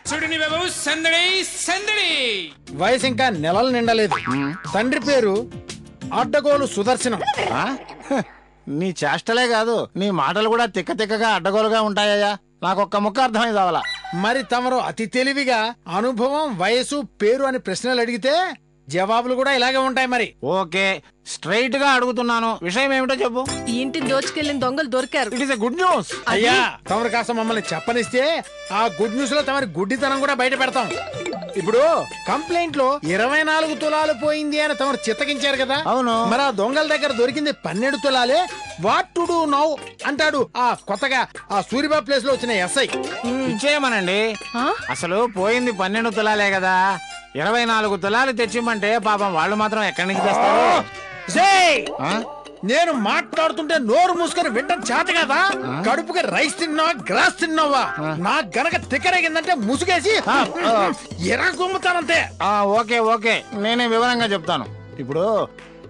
చూడని బాబు సందడి సందడి. వయసు ఇంకా నెలలు నిండలేదు. తండ్రి పేరు అడ్డగోలు సుదర్శనం. నీ చేష్టలే కాదు నీ మాటలు కూడా తిక్క తిక్కగా అడ్డగోలుగా ఉంటాయా? నాకొక్క ముక్క అర్థమైంది అవలా. మరి తమరు అతి తెలివిగా అనుభవం, వయసు, పేరు అని ప్రశ్నలు అడిగితే జవాబులు కూడా ఇలాగే ఉంటాయి. మరి ఓకే, స్ట్రైట్ గా అడుగుతున్నాను, విషయం ఏమిటో చెప్పు. ఈ ఇంటిని దోచుకెళ్లిన దొంగలు దొరికారు. It is a good news. అయ్యా, తమరు కాస్త మమ్మల్ని చెప్పనిస్తే ఆ గుడ్ న్యూస్ లో తమరి గుడ్డితనం కూడా బయట పెడతాం. ఇప్పుడు కంప్లైంట్ లో 24 తులాలు పోయింది అని తమరు చిత్తగించారు కదా. అవును. మరి ఆ దొంగల దగ్గర దొరికింది 12 తులాలే. వాట్ టు డూ నౌ అంటాడు ఆ కొత్తగా ఆ సూరిబాబు ప్లేస్ లో వచ్చిన ఎస్ఐ. ఇచ్చేయమనండి. అసలు పోయింది 12 తులాలే కదా, 24 తులాలు తెచ్చిమంటే పాపం వాళ్ళు మాత్రం ఎక్కడి నుంచి తెస్తారు? నేను మాట్లాడుతుంటే నోరు మూసుకొని వింటం చేత కదా. కడుపుకి రైస్ తిన్నావా, గ్రాస్ తిన్నావా? నా గనక తిక్కరేగిందంటే ముసుగేసి ఎర్ర గుమ్ముతానంతే. ఓకే ఓకే, నేనే వివరంగా చెప్తాను. ఇప్పుడు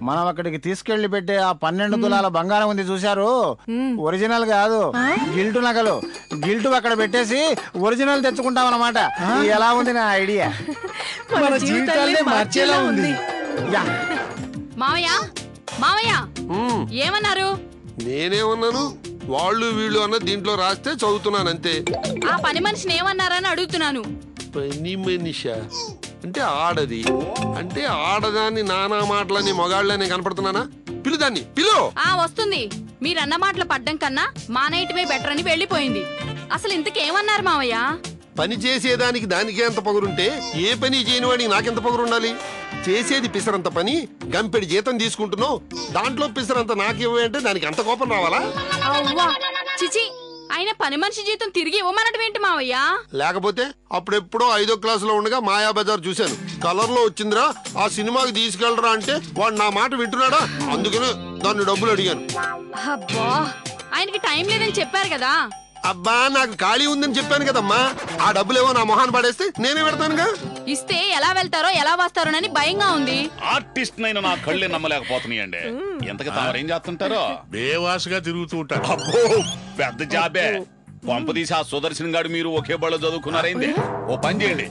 మనం అక్కడికి తీసుకెళ్లి పెట్టే ఆ 12 తులాల బంగారం ఉంది చూశారు, ఒరిజినల్ కాదు, గిల్టు నగలు. గిల్టు అక్కడ పెట్టేసి ఒరిజినల్ తెచ్చుకుంటాం అన్నమాట. ఎలా ఉంది నా ఐడియా? మన జీవితాలే మార్చేలా ఉంది. మావయ్య మావయ్య ఏమన్నారు? నేనేమన్నాను? వాళ్ళు వీళ్ళు అన్న దీంట్లో రాస్తే చదువుతున్నాను అంతే. ఆ పని మనిషిని ఏమన్నారని అడుగుతున్నాను. పని మనిషా అంటే ఆడది, అంటే ఆడదాన్ని నానా మాటలని మగాళ్ళని కనపడుతున్నానా? పిలుదాన్ని పిలు. వస్తుంది. మీరన్న మాటలు పడ్డం కన్నా మానేయటమే బెటర్ అని వెళ్ళిపోయింది. అసలు ఇంతకేమన్నారు మావయ్య? పని చేసేదానికి దానికి ఎంత పొగరుంటే ఏ పని చేయని వాడికి నాకెంత పొగరుండాలి? చేసేది పిసరంత పని, గంపెడి జీతం తీసుకుంటున్నావు, దాంట్లో పిసరంత నాకివ్వంటే దానికి అంత కోపం రావాలా? అవ్వా చిచి, ఆయన పని మనిషి జీతం తిరిగి ఇవ్వమన్నట్టు ఏంటి మావయ్య? లేకపోతే అప్పుడెప్పుడో 5వ క్లాసులో ఉండగా మాయాబజార్ చూశాను, కలర్ లో వచ్చిందిరా, ఆ సినిమాకి తీసుకెళ్లరా అంటే వాడు నా మాట వింటున్నాడా? అందుకనే దాన్ని డబ్బులు అడిగాను. అబ్బా, ఆయనకి టైం లేదని చెప్పారు కదా. అబ్బా, నాకు ఖాళీ ఉందని చెప్పాను కదమ్మా. ఆ డబ్బులేమో నా మొహాన్ని పడేస్తే నేనే పెడతానుగా. ఇస్తే ఎలా వెళ్తారో ఎలా వస్తారోనని భయంగా ఉంది. ఆర్టిస్ట్ నైనా నా కళ్ళే నమ్మలేకపోతున్నాయండి. ఎంతగా తామరేం చేస్తుంటారో? బేవాసుగా తిరుగుతూ ఉంటారు. అబ్బో, పెద్ద జాబే. పంపదీసి ఆ సుదర్శన్ గారు మీరు ఒకే బళ్ళో చదువుకున్నారైంది. ఓ పని చేయండి,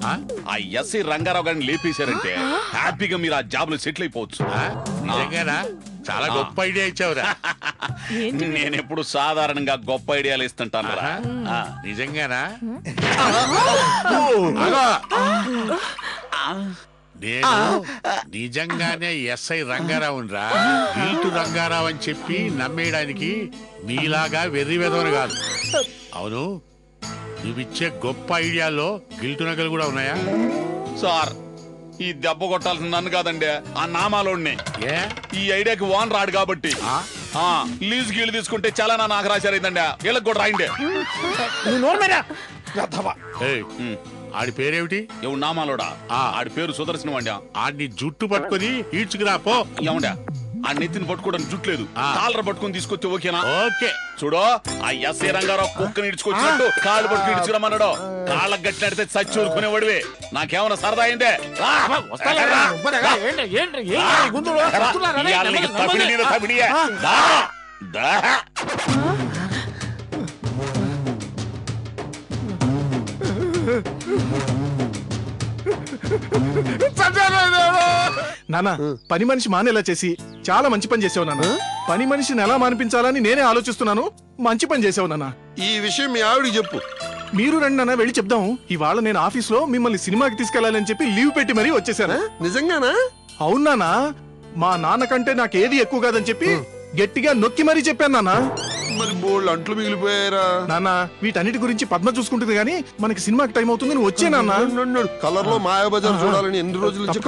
ఆ ఎస్ఐ రంగారావు గారిని లేపేశారంటే హ్యాపీగా మీరు ఆ జాబ్ లో సెటిల్ అయిపోవచ్చు. నిజంగానా? చాలా గొప్ప ఐడియా ఇచ్చావురా. నేనెప్పుడు సాధారణంగా గొప్ప ఐడియాలు ఇస్తుంటాను. నిజంగానా? నేను నిజంగానే ఎస్ఐ రంగారావుని రా, గిల్టు రంగారావు అని చెప్పి నమ్మేయడానికి నీలాగా వెర్రి వెదవని కాదు. అవును, నువ్విచ్చే గొప్ప ఐడియాలో గిల్టు నగలు కూడా ఉన్నాయా? సార్, ఈ దెబ్బ కొట్టాల్సిన నన్ను కాదండి, ఆ నామాలోడిని. ఈ ఐడియాకి ఓన్ రాడు కాబట్టి లీజ్ గీళ్ళు తీసుకుంటే చాలా నాకు రాశారైందండి. వీళ్ళకి కూడా రాయండి. ఆడి పేరేమిటి? ఎవడు నామాలోడా? ఆడి పేరు సుదర్శనం అండి. ఆడిని జుట్టు పట్టుకుని ఈడ్చుకురా పో. ఏమండా, ఆ నెత్తిని పట్టుకోవడానికి జుట్టు లేదు, కాళ్ళ పట్టుకుని తీసుకొచ్చి ఓకేనా? ఓకే. చూడు, ఆ ఎస్ఐ రంగారావు కుక్కని ఇడ్చుకొచ్చినట్టు కాళ్ళు పట్టుకుని ఇడ్చుకురమ్మన్నాడు. కాళ్ళకు గట్టినడితే చచ్చి ఊరుకునేవాడివే. నాకేమన్నా సరదా అయిందే? నానా, పని మనిషి మానేలా చేసి చాలా మంచి పని చేసావు నాన్న. పని మనిషిని ఎలా మానిపించాలని నేనే ఆలోచిస్తున్నాను. మంచి పని చేసావు నాన్న. ఈ విషయం మీ ఆవిడికి చెప్పు. మీరు రండి నాన్న, వెళ్ళి చెప్దాం. ఇవాళ నేను ఆఫీస్ లో మిమ్మల్ని సినిమాకి తీసుకెళ్లాలని చెప్పి లీవ్ పెట్టి మరీ వచ్చేసాను. నిజంగానా? అవునా? మా నాన్న కంటే నాకేది ఎక్కువ కాదని చెప్పి గట్టిగా నొక్కి మరీ చెప్పాను నాన్న. మరి బోల్డ్ అంట్లు మిగిలిపోయారా? నాన్న, వీటన్నిటి గురించి పద్మ చూసుకుంటుంది గానీ మనకి సినిమాకి టైం అవుతుంది. నువ్వు వచ్చే నాన్న. కలర్ లో మాయాబజార్ చూడాలని ఎన్ని రోజుల నుంచి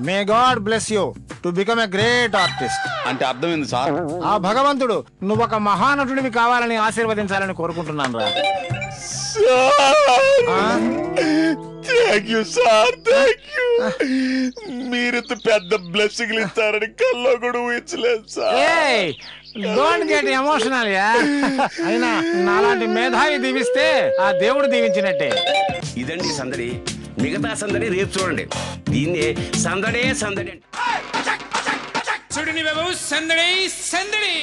may God bless you to become a great artist. అంటే అర్థమైంది సార్. ఆ భగవంతుడు నువ్వు ఒక మహానటుడిని కావాలని ఆశీర్వదించాలని కోరుకుంటున్నాను రా. Thank you sir, thank you. మీరింత పెద్ద బ్లెస్సింగ్లు ఇస్తారని కల్లో కూడా ఊహించలేదు sir. Don't get emotional yeah. అయినా నాలాంటి మేధావి దీవిస్తే ఆ దేవుడు దీవించినట్టే. ఇదండి సందడి. మిగతా సందడి రేపు చూడండి. దీన్నే సందడే సందడి. చూడని బాబు సందడి సందడి.